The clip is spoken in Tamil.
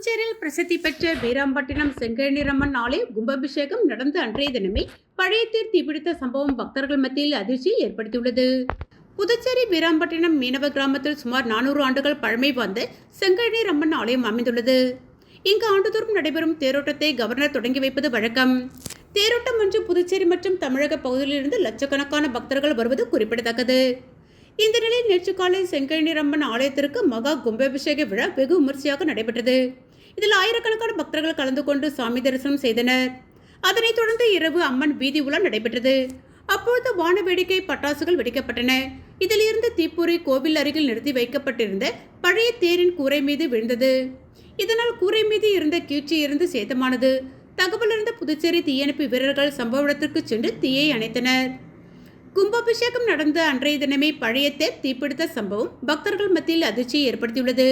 புதுச்சேரியில் பிரசித்தி பெற்ற வீராம்பட்டினம் செங்கழனிரம்மன் ஆலய கும்பாபிஷேகம் நடந்த அன்றைய தினமே பழைய தேர் தீப்பிடித்த சம்பவம் பக்தர்கள் மத்தியில் அதிர்ச்சியை ஏற்படுத்தியுள்ளது. புதுச்சேரி வீராம்பட்டினம் மீனவ கிராமத்தில் சுமார் 400 ஆண்டுகள் பழமை வாய்ந்த செங்கழனிரம்மன் ஆலயம் அமைந்துள்ளது. இங்கு ஆண்டுதோறும் நடைபெறும் தேரோட்டத்தை கவர்னர் தொடங்கி வைப்பது வழக்கம். தேரோட்டம் ஒன்று புதுச்சேரி மற்றும் தமிழக பகுதியிலிருந்து லட்சக்கணக்கான பக்தர்கள் வருவது குறிப்பிடத்தக்கது. இந்த நிலையில் நேற்று காலை செங்கழனிரம்மன் ஆலயத்திற்கு மகா கும்பாபிஷேக விழா வெகு விமர்சையாக நடைபெற்றது. இதில் ஆயிரக்கணக்கான பக்தர்கள் கலந்து கொண்டு சாமி தரிசனம் செய்தனர். அதனைத் தொடர்ந்து இரவு அம்மன் வீதி உலா நடைபெற்றது. அப்பொழுது வான வேடிக்கை பட்டாசுகள் வெடிக்கப்பட்டன. இதில் இருந்து தீப்பொறி கோவில் அருகில் நிறுத்தி வைக்கப்பட்டிருந்த பழைய தேரின் கூரை மீது விழுந்தது. இதனால் கூரை மீது இருந்த கீழ்ச்சி இருந்து சேதமானது. தகவல் அறிந்த புதுச்சேரி தீயணைப்பு வீரர்கள் சம்பவ இடத்திற்கு சென்று தீயை அணைத்தனர். கும்பாபிஷேகம் நடந்த அன்றைய தினமே பழைய தேர் தீப்பிடித்த சம்பவம் பக்தர்கள் மத்தியில் அதிர்ச்சியை ஏற்படுத்தியுள்ளது.